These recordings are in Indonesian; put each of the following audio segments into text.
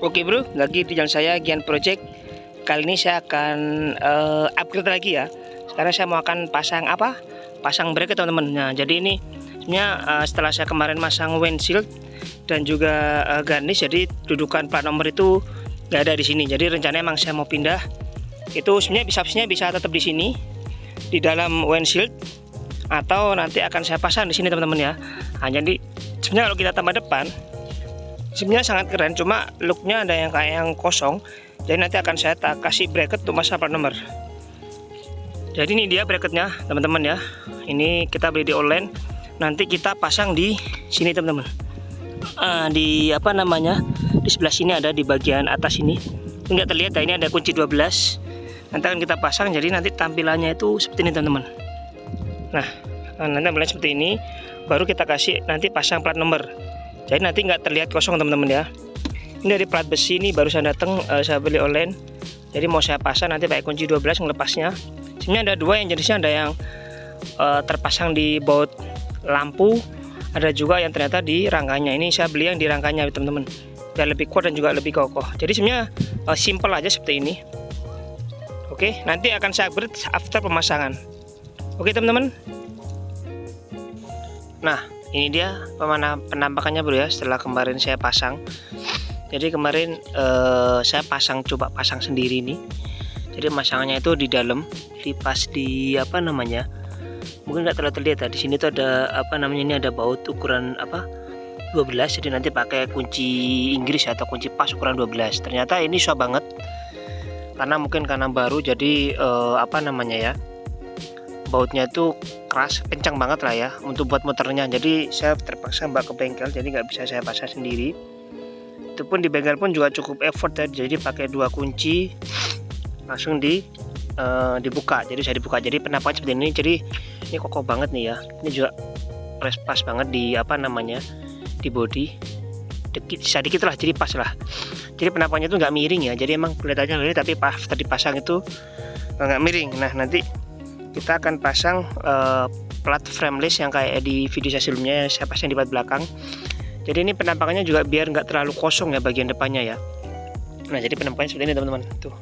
Oke bro, lagi di jalan saya Gian Project. Kali ini saya akan upgrade lagi ya. Sekarang saya mau akan pasang apa? Pasang bracket teman-teman. Nah, jadi ini sebenarnya setelah saya kemarin masang windshield dan juga garnish, jadi dudukan plat nomor itu nggak ada di sini. Jadi rencananya emang saya mau pindah. Itu sebenarnya bisa tetap di sini di dalam windshield, atau nanti akan saya pasang di sini teman-teman ya. Nah, jadi sebenarnya kalau kita tambah depan sebenarnya sangat keren, cuma looknya ada yang kayak yang kosong. Jadi nanti akan saya kasih bracket untuk masa plat nomor. Jadi ini dia bracketnya teman-teman ya. Ini kita beli di online. Nanti kita pasang di sini teman-teman. Di apa namanya? Di sebelah sini ada, di bagian atas ini. Enggak terlihat ya, ini ada kunci 12. Nanti akan kita pasang, jadi nanti tampilannya itu seperti ini teman-teman. Nah, nanti tampilannya seperti ini. Baru kita kasih nanti pasang plat nomor. Jadi nanti nggak terlihat kosong teman-teman ya. Ini dari plat besi, ini baru saya datang, saya beli online. Jadi mau saya pasang nanti pakai kunci 12 ngelepasnya. Sebenarnya ada dua yang jenisnya, ada yang terpasang di baut lampu, ada juga yang ternyata di rangkanya. Ini saya beli yang di rangkanya teman-teman, biar lebih kuat dan juga lebih kokoh. Jadi sebenarnya simple aja seperti ini. Oke, nanti akan saya upgrade after pemasangan. Oke teman-teman. Nah, ini dia penampakannya bro ya, setelah kemarin saya pasang. Jadi kemarin saya coba pasang sendiri nih. Jadi masangannya itu di dalam, pas di apa namanya, mungkin nggak terlalu terlihat ya. Di sini tuh ada apa namanya, ini ada baut ukuran apa 12. Jadi nanti pakai kunci Inggris atau kunci pas ukuran 12. Ternyata ini susah banget, karena mungkin karena baru, jadi apa namanya ya, bautnya itu keras, kencang banget lah ya untuk buat muternya. Jadi saya terpaksa bawa ke bengkel, jadi nggak bisa saya pasang sendiri. Itu pun di bengkel pun juga cukup effort ya. Jadi pakai dua kunci langsung dibuka. Jadi saya dibuka, jadi penampakan seperti ini. Jadi ini kokoh banget nih ya. Ini juga pas banget di apa namanya, di body, sedikit lah, jadi pas lah. Jadi penampakannya itu nggak miring ya. Jadi emang kelihatannya miring, tapi pas tadi pasang itu nggak miring. Nah, nanti kita akan pasang plat frameless yang kayak di video saya sebelumnya, saya pasang di plat belakang. Jadi ini penampakannya juga biar nggak terlalu kosong ya bagian depannya ya. Nah, jadi penampakannya seperti ini teman-teman tuh.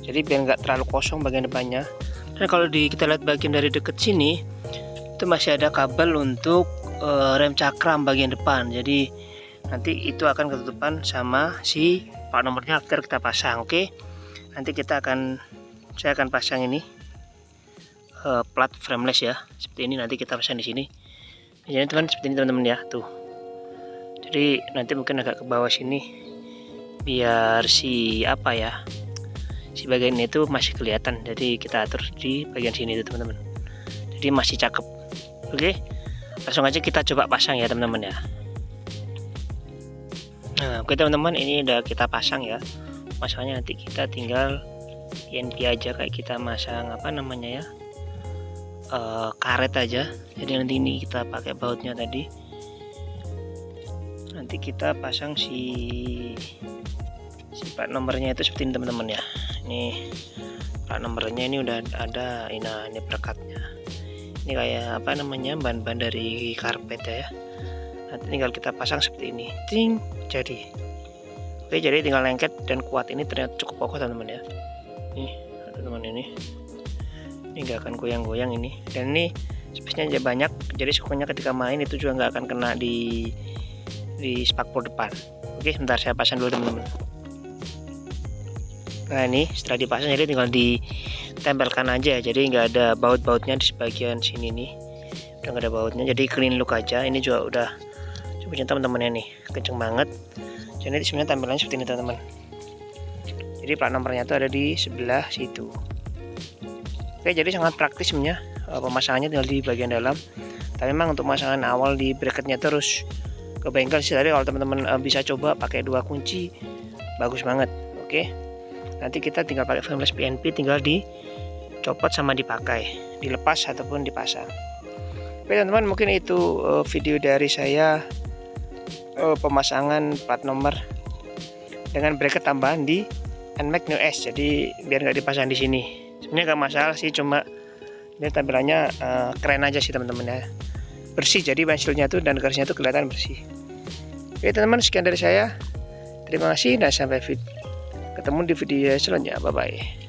Jadi biar nggak terlalu kosong bagian depannya. Dan kalau kita lihat bagian dari deket sini itu masih ada kabel untuk rem cakram bagian depan. Jadi nanti itu akan ketutupan sama si plat nomornya after kita pasang. Oke, nanti saya akan pasang ini plat frameless ya, seperti ini. Nanti kita pasang di sini. Jadi teman, seperti ini teman-teman ya tuh. Jadi nanti mungkin agak ke bawah sini biar si apa ya, si bagian ini tuh masih kelihatan. Jadi kita atur di bagian sini tuh teman-teman. Jadi masih cakep. Oke, langsung aja kita coba pasang ya teman-teman ya. Nah, oke teman-teman, ini udah kita pasang ya. Masangnya nanti kita tinggal TNT aja, kayak kita masang apa namanya ya, karet aja. Jadi nanti ini kita pakai bautnya tadi. Nanti kita pasang si plat nomornya itu seperti ini teman-teman ya. Ini plat nomornya, ini udah ada ini perekatnya. Ini kayak apa namanya, ban-ban dari karpet ya. Nanti tinggal kita pasang seperti ini. Ting, jadi. Oke, jadi tinggal lengket dan kuat. Ini ternyata cukup kokoh teman-teman ya. Nih, teman-teman, ini nggak akan goyang-goyang ini. Dan ini space-nya aja banyak, jadi sukunya ketika main itu juga nggak akan kena di spakbor depan. Oke, bentar saya pasang dulu teman-teman. Nah, ini setelah dipasang jadi tinggal ditempelkan aja. Jadi nggak ada baut-bautnya di sebagian sini nih, udah nggak ada bautnya, jadi clean look aja. Ini juga udah coba teman-teman ya, nih kenceng banget. Jadi sebenarnya tampilannya seperti ini teman-teman. Jadi plat nomornya itu ada di sebelah situ. Oke, jadi sangat praktis sebenarnya. Pemasangannya tinggal di bagian dalam. Tapi memang untuk pemasangan awal di bracketnya terus ke bengkel sih tadi. Kalau teman-teman bisa coba pakai dua kunci, bagus banget. Oke, nanti kita tinggal pakai frameless PNP, tinggal dicopot sama dipakai, dilepas ataupun dipasang. Oke teman-teman, mungkin itu video dari saya pemasangan plat nomor dengan bracket tambahan di NMAX New S. Jadi biar nggak dipasang di sini. Sebenarnya nggak masalah sih, cuma ini tampilannya keren aja sih teman-teman ya. Bersih, jadi windshield-nya tuh dan garisnya tuh kelihatan bersih. Oke teman-teman, sekian dari saya. Terima kasih dan sampai ketemu di video selanjutnya. Bye bye.